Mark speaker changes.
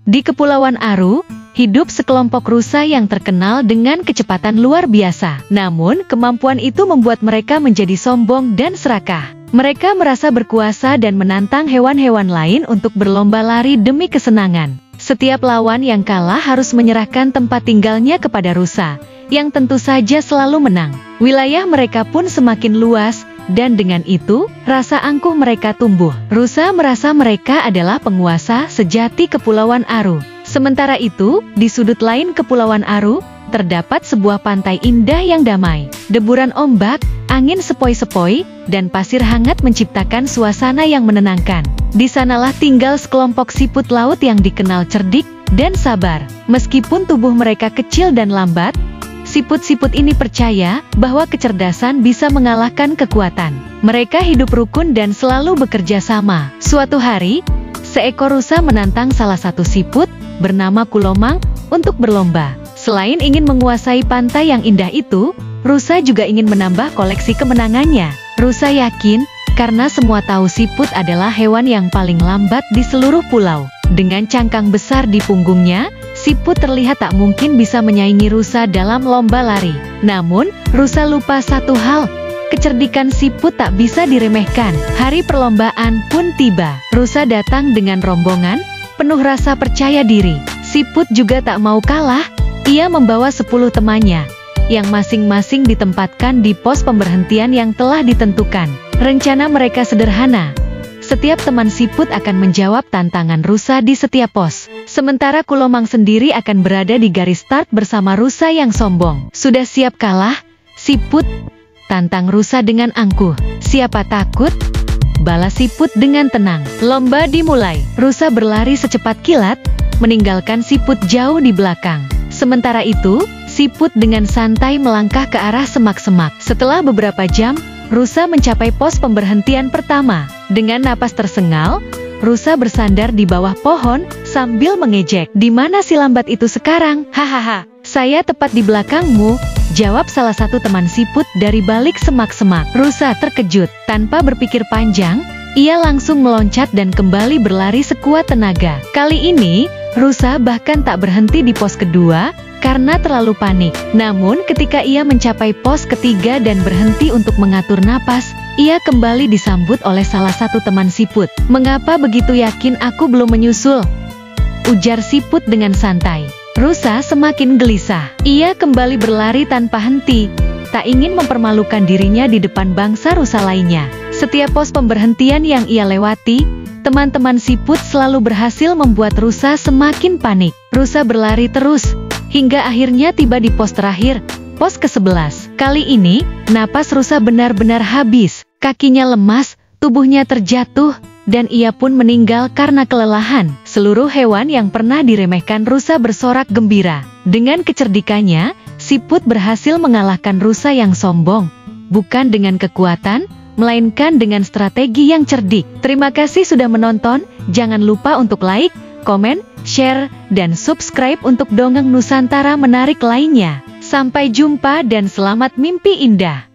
Speaker 1: Di Kepulauan Aru, hidup sekelompok rusa yang terkenal dengan kecepatan luar biasa. Namun, kemampuan itu membuat mereka menjadi sombong dan serakah. Mereka merasa berkuasa dan menantang hewan-hewan lain untuk berlomba lari demi kesenangan. Setiap lawan yang kalah harus menyerahkan tempat tinggalnya kepada rusa, yang tentu saja selalu menang. Wilayah mereka pun semakin luas, dan dengan itu, rasa angkuh mereka tumbuh. Rusa merasa mereka adalah penguasa sejati Kepulauan Aru. Sementara itu, di sudut lain Kepulauan Aru, terdapat sebuah pantai indah yang damai. Deburan ombak, angin sepoi-sepoi, dan pasir hangat menciptakan suasana yang menenangkan. Di sanalah tinggal sekelompok siput laut yang dikenal cerdik dan sabar. Meskipun tubuh mereka kecil dan lambat, siput-siput ini percaya bahwa kecerdasan bisa mengalahkan kekuatan. Mereka hidup rukun dan selalu bekerja sama. Suatu hari, seekor rusa menantang salah satu siput, bernama Kulomang, untuk berlomba. Selain ingin menguasai pantai yang indah itu, rusa juga ingin menambah koleksi kemenangannya. Rusa yakin, karena semua tahu siput adalah hewan yang paling lambat di seluruh pulau. Dengan cangkang besar di punggungnya, siput terlihat tak mungkin bisa menyaingi rusa dalam lomba lari. Namun, rusa lupa satu hal, kecerdikan siput tak bisa diremehkan. Hari perlombaan pun tiba. Rusa datang dengan rombongan, penuh rasa percaya diri. Siput juga tak mau kalah, ia membawa 10 temannya, yang masing-masing ditempatkan di pos pemberhentian yang telah ditentukan. Rencana mereka sederhana. Setiap teman siput akan menjawab tantangan rusa di setiap pos. Sementara Kulomang sendiri akan berada di garis start bersama rusa yang sombong. Sudah siap kalah? Siput tantang rusa dengan angkuh. Siapa takut? Balas siput dengan tenang. Lomba dimulai. Rusa berlari secepat kilat, meninggalkan siput jauh di belakang. Sementara itu, siput dengan santai melangkah ke arah semak-semak. Setelah beberapa jam, rusa mencapai pos pemberhentian pertama. Dengan napas tersengal, rusa bersandar di bawah pohon sambil mengejek. "Di mana si lambat itu sekarang?" "Hahaha, saya tepat di belakangmu," jawab salah satu teman siput dari balik semak-semak. Rusa terkejut. Tanpa berpikir panjang, ia langsung meloncat dan kembali berlari sekuat tenaga. Kali ini, rusa bahkan tak berhenti di pos kedua, karena terlalu panik. Namun ketika ia mencapai pos ketiga dan berhenti untuk mengatur napas, ia kembali disambut oleh salah satu teman siput. "Mengapa begitu yakin aku belum menyusul?" ujar siput dengan santai. Rusa semakin gelisah. Ia kembali berlari tanpa henti, tak ingin mempermalukan dirinya di depan bangsa rusa lainnya. Setiap pos pemberhentian yang ia lewati, teman-teman siput selalu berhasil membuat rusa semakin panik. Rusa berlari terus, hingga akhirnya tiba di pos terakhir, pos ke-11. Kali ini, napas rusa benar-benar habis. Kakinya lemas, tubuhnya terjatuh, dan ia pun meninggal karena kelelahan. Seluruh hewan yang pernah diremehkan rusa bersorak gembira. Dengan kecerdikannya, siput berhasil mengalahkan rusa yang sombong, bukan dengan kekuatan, melainkan dengan strategi yang cerdik. Terima kasih sudah menonton, jangan lupa untuk like, komen, share, dan subscribe untuk dongeng Nusantara menarik lainnya. Sampai jumpa dan selamat mimpi indah.